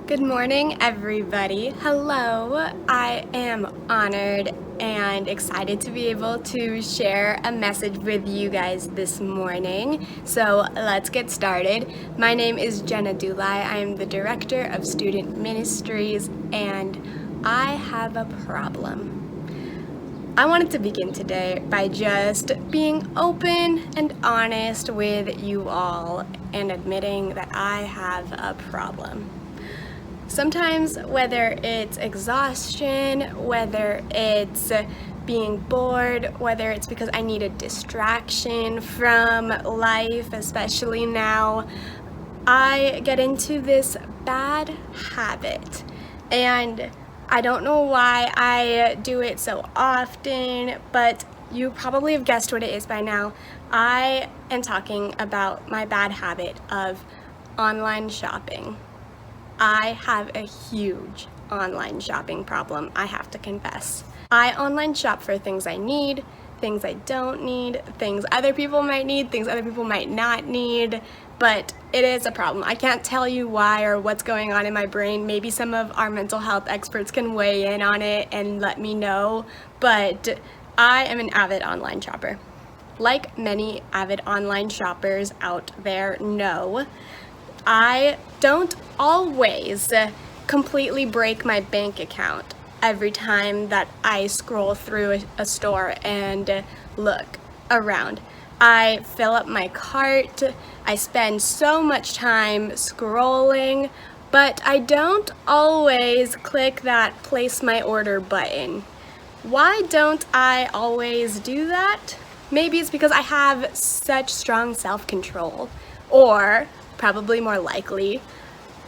Good morning, everybody. Hello. I am honored and excited to be able to share a message with you guys this morning. So let's get started. My name is Jenna Dulay. I am the director of Student Ministries, and I have a problem. I wanted to begin today by just being open and honest with you all and admitting that I have a problem. Sometimes, whether it's exhaustion, whether it's being bored, whether it's because I need a distraction from life, especially now, I get into this bad habit. And I don't know why I do it so often, but you probably have guessed what it is by now. I am talking about my bad habit of online shopping. I have a huge online shopping problem, I have to confess. I online shop for things I need, things I don't need, things other people might need, things other people might not need, but it is a problem. I can't tell you why or what's going on in my brain. Maybe some of our mental health experts can weigh in on it and let me know, but I am an avid online shopper. Like many avid online shoppers out there know, I don't always completely break my bank account every time that I scroll through a store and look around. I fill up my cart, I spend so much time scrolling, but I don't always click that place my order button. Why don't I always do that? Maybe it's because I have such strong self-control, or probably more likely,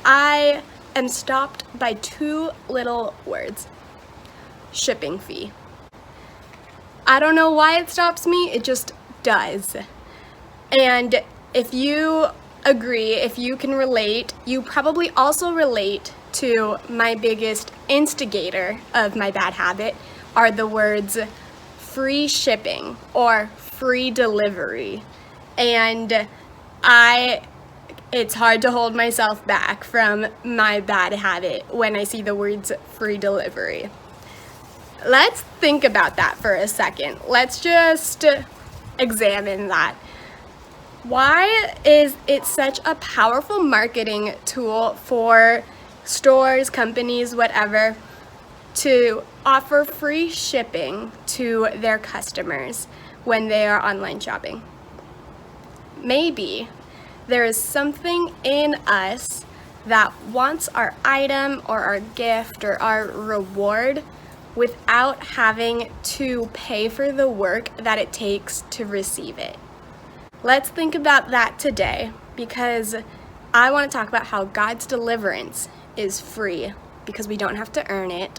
I am stopped by two little words: shipping fee. I don't know why it stops me, it just does. And if you agree, if you can relate, you probably also relate to my biggest instigator of my bad habit are the words free shipping or free delivery. And it's hard to hold myself back from my bad habit when I see the words free delivery. Let's think about that for a second. Let's just examine that. Why is it such a powerful marketing tool for stores, companies, whatever, to offer free shipping to their customers when they are online shopping? Maybe there is something in us that wants our item or our gift or our reward without having to pay for the work that it takes to receive it. Let's think about that today, because I want to talk about how God's deliverance is free because we don't have to earn it,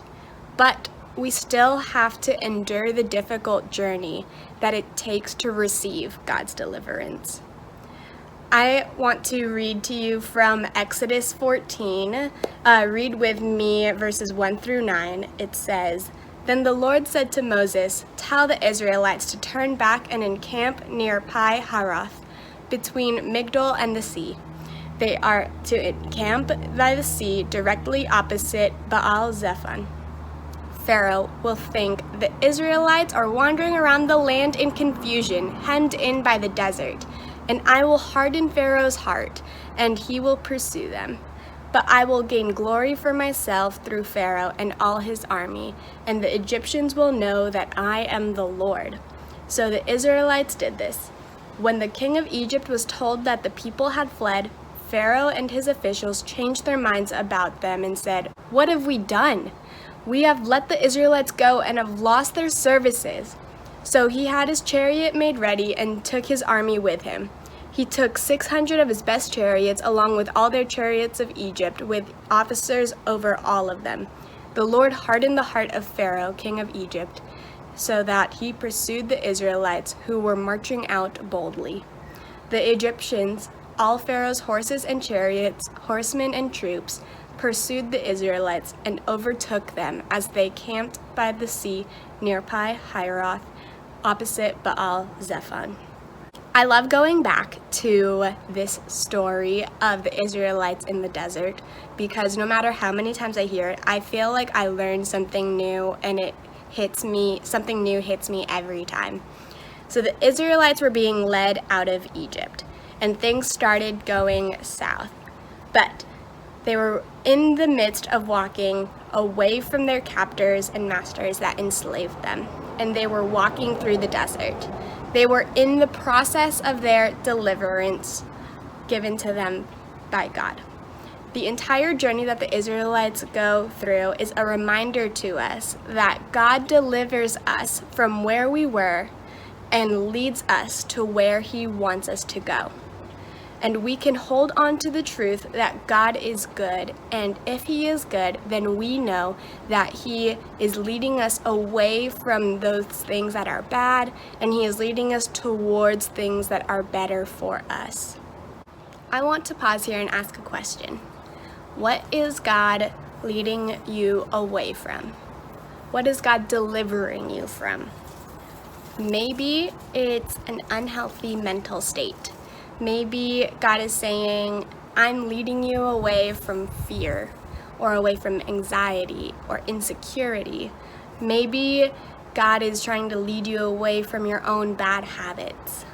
but we still have to endure the difficult journey that it takes to receive God's deliverance. I want to read to you from Exodus 14. Read with me verses 1 through 9. It says, "Then the Lord said to Moses, 'Tell the Israelites to turn back and encamp near Pi-hahiroth, between Migdol and the sea. They are to encamp by the sea directly opposite Baal-zephon. Pharaoh will think the Israelites are wandering around the land in confusion, hemmed in by the desert. And I will harden Pharaoh's heart, and he will pursue them. But I will gain glory for myself through Pharaoh and all his army, and the Egyptians will know that I am the Lord.' So the Israelites did this. When the king of Egypt was told that the people had fled, Pharaoh and his officials changed their minds about them and said, 'What have we done? We have let the Israelites go and have lost their services.' So he had his chariot made ready and took his army with him. He took 600 of his best chariots, along with all their chariots of Egypt, with officers over all of them. The Lord hardened the heart of Pharaoh, king of Egypt, so that he pursued the Israelites, who were marching out boldly. The Egyptians, all Pharaoh's horses and chariots, horsemen and troops, pursued the Israelites and overtook them as they camped by the sea near Pi-hahiroth, opposite Baal-zephon. I love going back to this story of the Israelites in the desert because no matter how many times I hear it, I feel like I learn something new and something new hits me every time. So the Israelites were being led out of Egypt and things started going south. But they were in the midst of walking away from their captors and masters that enslaved them, and they were walking through the desert. They were in the process of their deliverance given to them by God. The entire journey that the Israelites go through is a reminder to us that God delivers us from where we were and leads us to where He wants us to go. And we can hold on to the truth that God is good, and if He is good, then we know that He is leading us away from those things that are bad, and He is leading us towards things that are better for us. I want to pause here and ask a question. What is God leading you away from? What is God delivering you from? Maybe it's an unhealthy mental state. Maybe God is saying, I'm leading you away from fear or away from anxiety or insecurity. Maybe God is trying to lead you away from your own bad habits.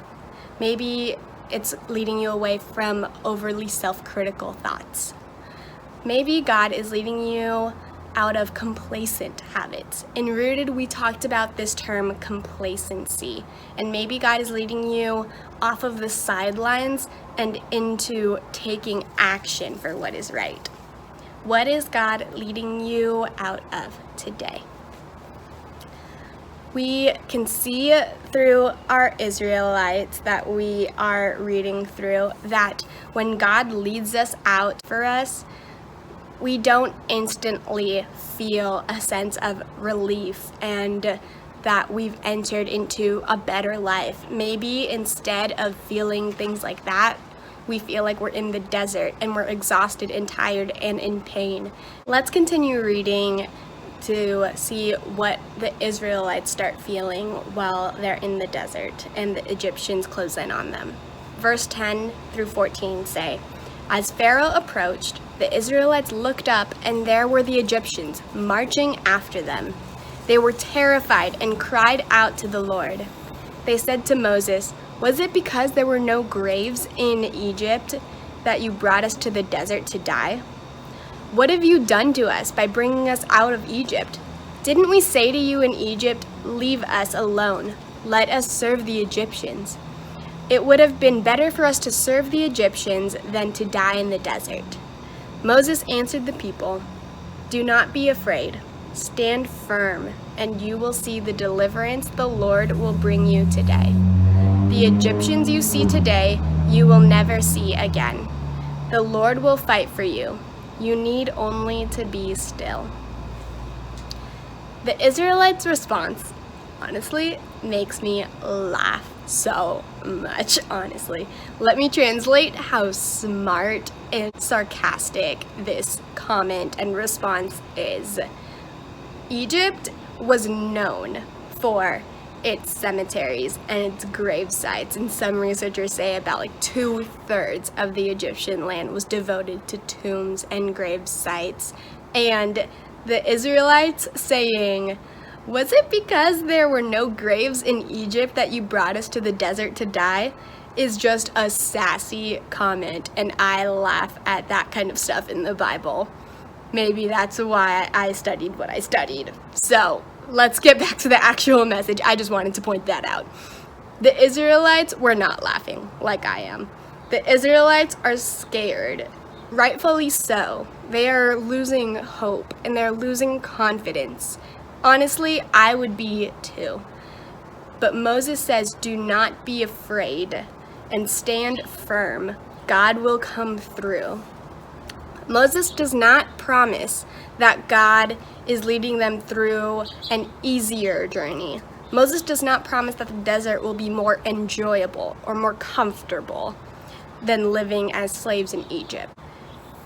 Maybe it's leading you away from overly self-critical thoughts. Maybe God is leading you out of complacent habits. In Rooted, we talked about this term complacency, and maybe God is leading you off of the sidelines and into taking action for what is right. What is God leading you out of today? We can see through our Israelites that we are reading through that when God leads us out for us, we don't instantly feel a sense of relief and that we've entered into a better life. Maybe instead of feeling things like that, we feel like we're in the desert and we're exhausted and tired and in pain. Let's continue reading to see what the Israelites start feeling while they're in the desert and the Egyptians close in on them. Verse 10 through 14 say, As Pharaoh approached, the Israelites looked up, and there were the Egyptians marching after them. They were terrified and cried out to the Lord. They said to Moses, Was it because there were no graves in Egypt that you brought us to the desert to die? What have you done to us by bringing us out of Egypt? Didn't we say to you in Egypt, Leave us alone, let us serve the Egyptians? It would have been better for us to serve the Egyptians than to die in the desert. Moses answered the people, Do not be afraid. Stand firm, and you will see the deliverance the Lord will bring you today. The Egyptians you see today, you will never see again. The Lord will fight for you. You need only to be still. The Israelites' response, honestly, makes me laugh so much, honestly. Let me translate how smart and sarcastic this comment and response is. Egypt was known for its cemeteries and its grave sites, and some researchers say about 2/3 of the Egyptian land was devoted to tombs and grave sites. And the Israelites saying, Was it because there were no graves in Egypt that you brought us to the desert to die? Is just a sassy comment, and I laugh at that kind of stuff in the Bible. Maybe that's why I studied what I studied. So let's get back to the actual message. I just wanted to point that out. The Israelites were not laughing like I am. The Israelites are scared, rightfully so. They are losing hope and they're losing confidence. Honestly, I would be too. But Moses says, Do not be afraid and stand firm. God will come through. Moses does not promise that God is leading them through an easier journey. Moses does not promise that the desert will be more enjoyable or more comfortable than living as slaves in Egypt.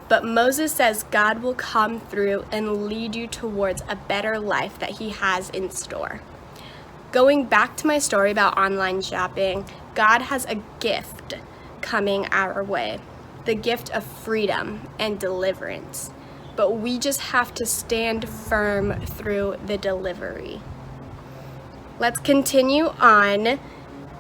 But Moses says God will come through and lead you towards a better life that He has in store. Going back to my story about online shopping, God has a gift coming our way, the gift of freedom and deliverance. But we just have to stand firm through the delivery. Let's continue on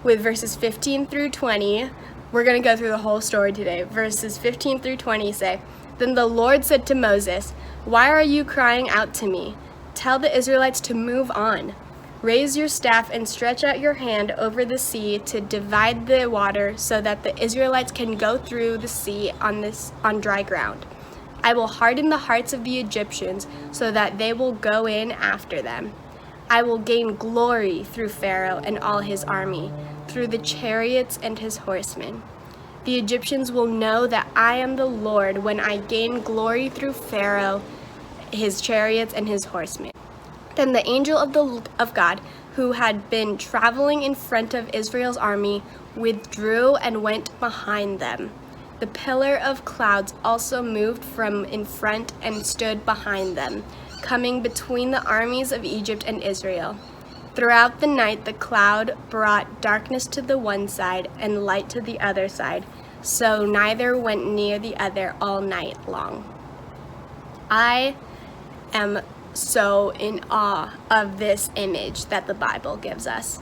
with verses 15 through 20. We're going to go through the whole story today. Verses 15 through 20 say, "Then the Lord said to Moses, 'Why are you crying out to me? Tell the Israelites to move on. Raise your staff and stretch out your hand over the sea to divide the water so that the Israelites can go through the sea on dry ground. I will harden the hearts of the Egyptians so that they will go in after them. I will gain glory through Pharaoh and all his army, through the chariots and his horsemen. The Egyptians will know that I am the Lord when I gain glory through Pharaoh, his chariots, and his horsemen.' Then the angel of God, who had been traveling in front of Israel's army, withdrew and went behind them. The pillar of clouds also moved from in front and stood behind them, coming between the armies of Egypt and Israel. Throughout the night, the cloud brought darkness to the one side and light to the other side, so neither went near the other all night long." I am so in awe of this image that the Bible gives us.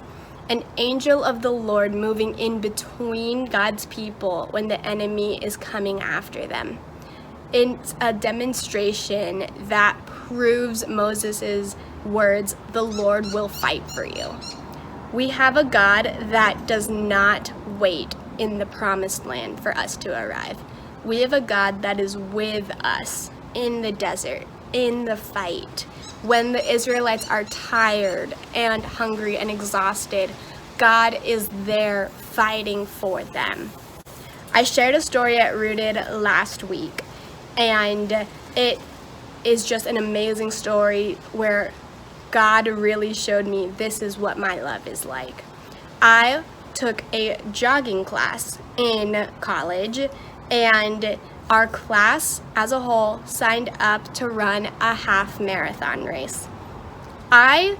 An angel of the Lord moving in between God's people when the enemy is coming after them. It's a demonstration that proves Moses' words, "The Lord will fight for you." We have a God that does not wait in the promised land for us to arrive. We have a God that is with us in the desert, in the fight. When the Israelites are tired and hungry and exhausted, God is there fighting for them. I shared a story at Rooted last week, and it is just an amazing story where God really showed me this is what my love is like. I took a jogging class in college, and our class as a whole signed up to run a half marathon race. I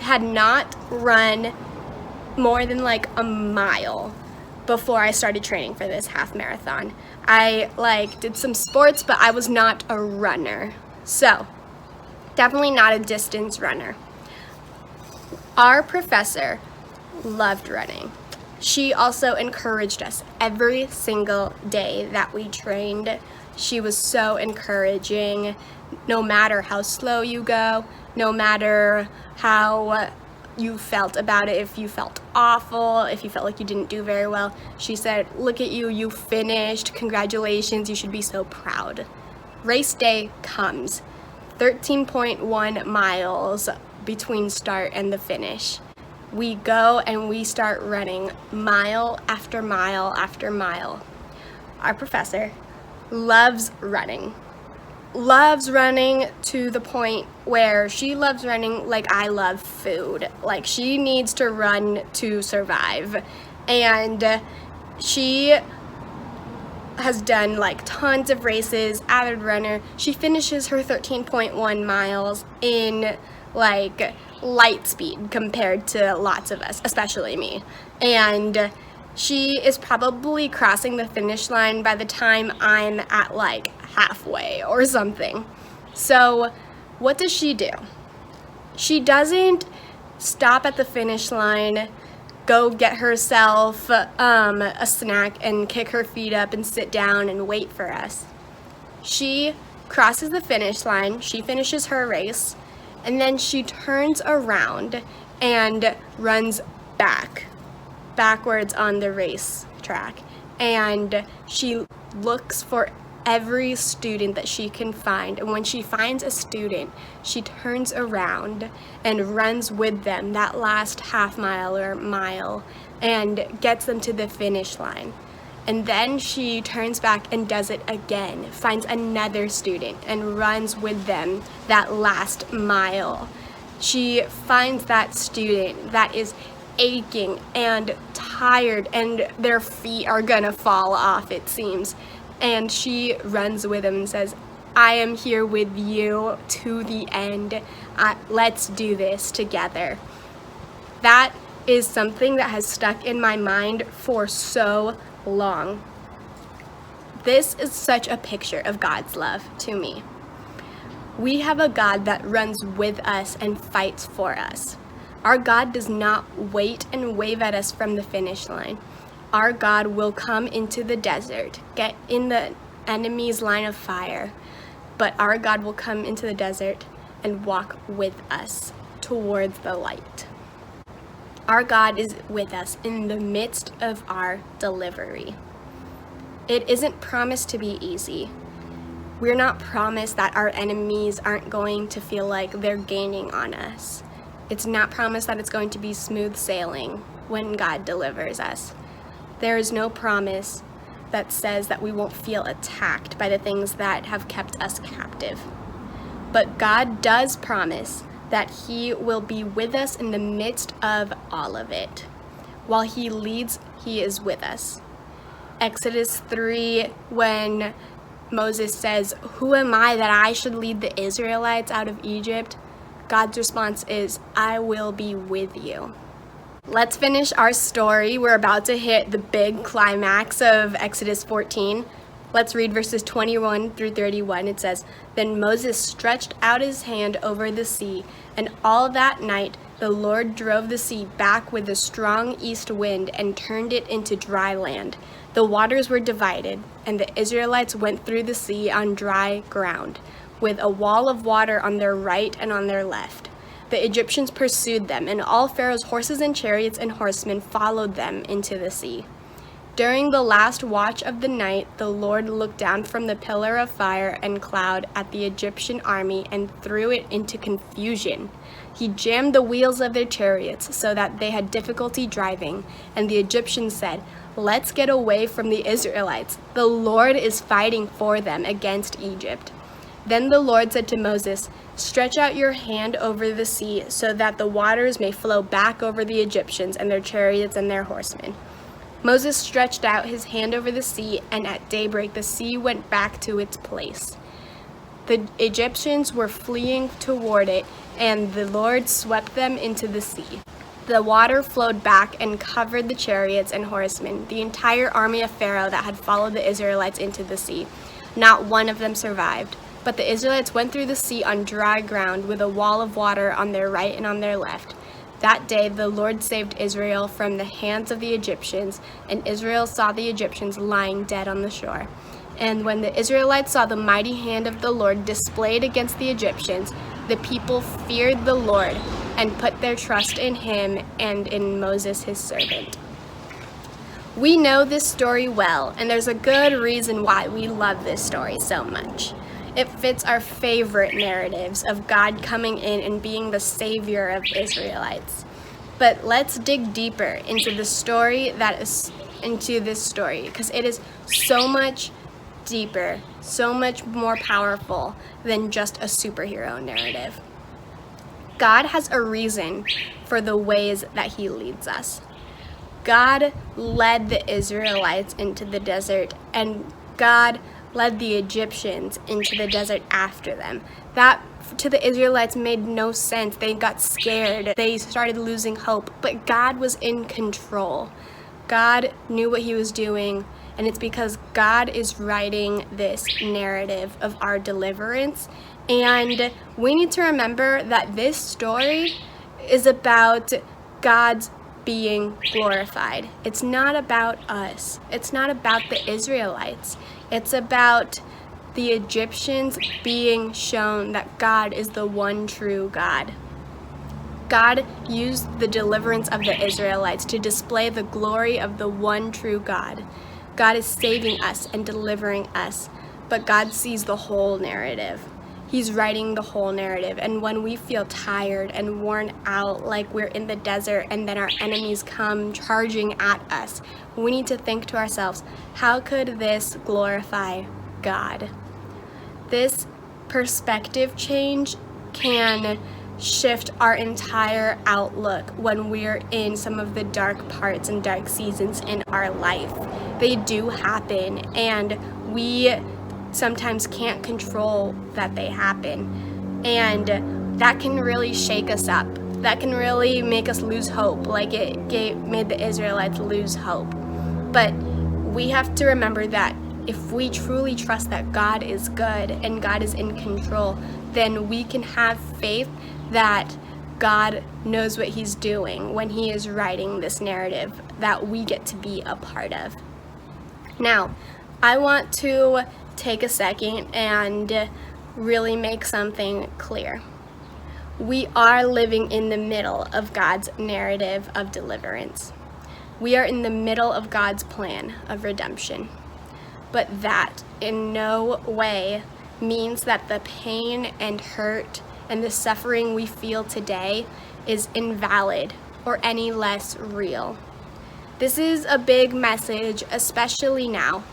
had not run more than like a mile before I started training for this half marathon. I did some sports, but I was not a runner. So, definitely not a distance runner. Our professor loved running. She also encouraged us every single day that we trained. She was so encouraging. No matter how slow you go, no matter how you felt about it, if you felt awful, if you felt like you didn't do very well, she said, "Look at you, you finished. Congratulations, you should be so proud." Race day comes. 13.1 miles between start and the finish. We go and we start running mile after mile after mile. Our professor loves running to the point where she loves running like I love food. Like, she needs to run to survive. And she has done tons of races, avid runner. She finishes her 13.1 miles in light speed compared to lots of us, especially me. And she is probably crossing the finish line by the time I'm at halfway or something. So what does she do? She doesn't stop at the finish line, go get herself a snack and kick her feet up and sit down and wait for us. She crosses the finish line, she finishes her race, and then she turns around and runs backwards on the race track. And she looks for every student that she can find. And when she finds a student, she turns around and runs with them that last half mile or mile and gets them to the finish line. And then she turns back and does it again, finds another student and runs with them that last mile. She finds that student that is aching and tired and their feet are gonna fall off, it seems. And she runs with him and says, "I am here with you to the end. Let's do this together." That is something that has stuck in my mind for so long. This is such a picture of God's love to me. We have a God that runs with us and fights for us. Our God does not wait and wave at us from the finish line. Our God will come into the desert, get in the enemy's line of fire, but our God will come into the desert and walk with us towards the light. Our God is with us in the midst of our delivery. It isn't promised to be easy. We're not promised that our enemies aren't going to feel like they're gaining on us. It's not promised that it's going to be smooth sailing when God delivers us. There is no promise that says that we won't feel attacked by the things that have kept us captive. But God does promise that He will be with us in the midst of all of it. While He leads, He is with us. Exodus 3, when Moses says, "Who am I that I should lead the Israelites out of Egypt?" God's response is, "I will be with you." Let's finish our story. We're about to hit the big climax of Exodus 14. Let's read verses 21 through 31. It says, "Then Moses stretched out his hand over the sea, and all that night the Lord drove the sea back with a strong east wind and turned it into dry land. The waters were divided, and the Israelites went through the sea on dry ground, with a wall of water on their right and on their left. The Egyptians pursued them, and all Pharaoh's horses and chariots and horsemen followed them into the sea. During the last watch of the night, the Lord looked down from the pillar of fire and cloud at the Egyptian army and threw it into confusion. He jammed the wheels of their chariots so that they had difficulty driving, and the Egyptians said, 'Let's get away from the Israelites. The Lord is fighting for them against Egypt.' Then the Lord said to Moses, 'Stretch out your hand over the sea so that the waters may flow back over the Egyptians and their chariots and their horsemen.' Moses stretched out his hand over the sea, and at daybreak the sea went back to its place. The Egyptians were fleeing toward it, and the Lord swept them into the sea. The water flowed back and covered the chariots and horsemen, the entire army of Pharaoh that had followed the Israelites into the sea. Not one of them survived. But the Israelites went through the sea on dry ground with a wall of water on their right and on their left. That day the Lord saved Israel from the hands of the Egyptians, and Israel saw the Egyptians lying dead on the shore. And when the Israelites saw the mighty hand of the Lord displayed against the Egyptians, the people feared the Lord and put their trust in Him and in Moses his servant." We know this story well, and there's a good reason why we love this story so much. It fits our favorite narratives of God coming in and being the savior of Israelites. But let's dig deeper into the story into this story, because it is so much deeper, so much more powerful than just a superhero narrative. God has a reason for the ways that He leads us. God led the Israelites into the desert, and God led the Egyptians into the desert after them. That to the Israelites made no sense. They got scared. They started losing hope, but God was in control. God knew what He was doing, and it's because God is writing this narrative of our deliverance. And we need to remember that this story is about God's being glorified. It's not about us. It's not about the Israelites. It's about the Egyptians being shown that God is the one true God. God used the deliverance of the Israelites to display the glory of the one true God. God is saving us and delivering us, but God sees the whole narrative. He's writing the whole narrative, and when we feel tired and worn out, like we're in the desert and then our enemies come charging at us, we need to think to ourselves, how could this glorify God? This perspective change can shift our entire outlook when we're in some of the dark parts and dark seasons in our life. They do happen, and we sometimes can't control that they happen, and that can really shake us up. that can really make us lose hope, like it made the Israelites lose hope. But we have to remember that if we truly trust that God is good and God is in control, then we can have faith that God knows what he's doing when he is writing this narrative that we get to be a part of. Now, I want to take a second and really make something clear. We are living in the middle of God's narrative of deliverance. We are in the middle of God's plan of redemption. But that in no way means that the pain and hurt and the suffering we feel today is invalid or any less real. This is a big message, especially now.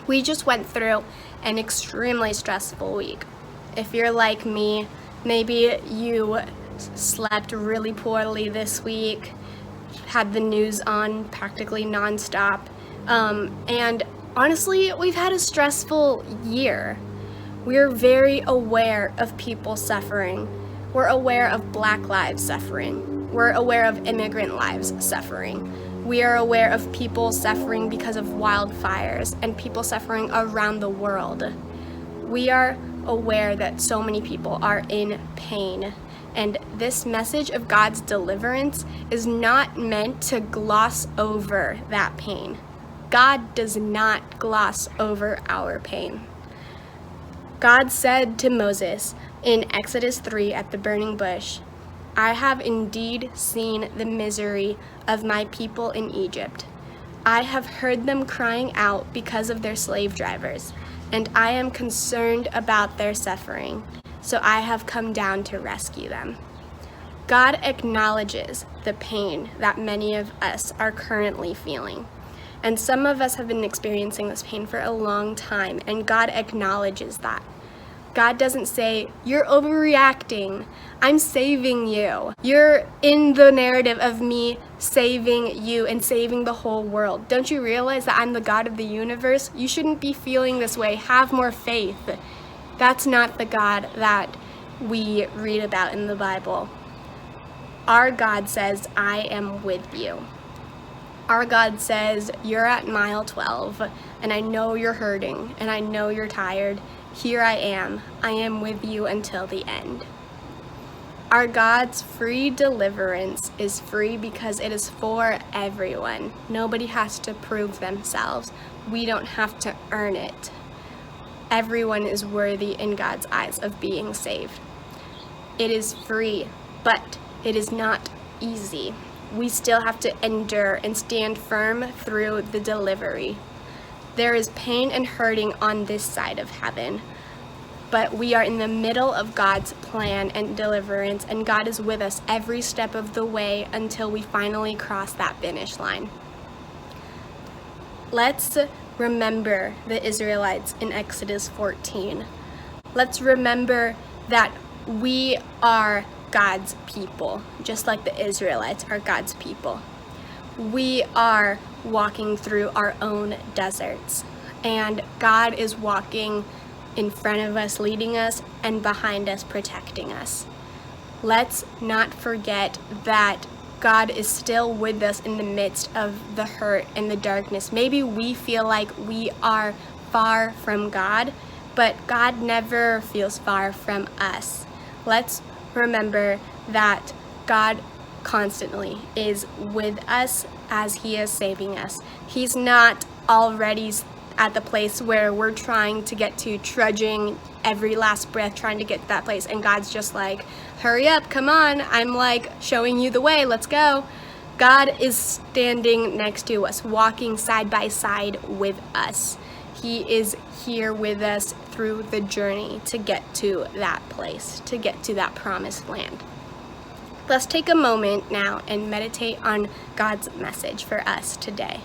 We just went through an extremely stressful week. If you're like me, maybe you slept really poorly this week, had the news on practically nonstop, and honestly, we've had a stressful year. We're very aware of people suffering. We're aware of Black lives suffering. We're aware of immigrant lives suffering. We are aware of people suffering because of wildfires and people suffering around the world. We are aware that so many people are in pain. And this message of God's deliverance is not meant to gloss over that pain. God does not gloss over our pain. God said to Moses in Exodus 3 at the burning bush, "I have indeed seen the misery of my people in Egypt. I have heard them crying out because of their slave drivers, and I am concerned about their suffering, so I have come down to rescue them." God acknowledges the pain that many of us are currently feeling. And some of us have been experiencing this pain for a long time, and God acknowledges that. God doesn't say, "You're overreacting. I'm saving you. You're in the narrative of me saving you and saving the whole world. Don't you realize that I'm the God of the universe? You shouldn't be feeling this way. Have more faith." That's not the God that we read about in the Bible. Our God says, "I am with you." Our God says, "You're at mile 12, and I know you're hurting, and I know you're tired. Here I am. I am with you until the end." Our God's free deliverance is free because it is for everyone. Nobody has to prove themselves. We don't have to earn it. Everyone is worthy in God's eyes of being saved. It is free, but it is not easy. We still have to endure and stand firm through the delivery. There is pain and hurting on this side of heaven, but we are in the middle of God's plan and deliverance, and God is with us every step of the way until we finally cross that finish line. Let's remember the Israelites in Exodus 14. Let's remember that we are God's people, just like the Israelites are God's people. We are walking through our own deserts, and God is walking in front of us, leading us, and behind us, protecting us. Let's not forget that God is still with us in the midst of the hurt and the darkness. Maybe we feel like we are far from God, but God never feels far from us. Let's remember that God constantly is with us as he is saving us. He's not already at the place where we're trying to get to, trudging every last breath, trying to get to that place, and God's just like, "Hurry up, come on, I'm like showing you the way, let's go." God is standing next to us, walking side by side with us. He is here with us through the journey to get to that place, to get to that promised land. Let's take a moment now and meditate on God's message for us today.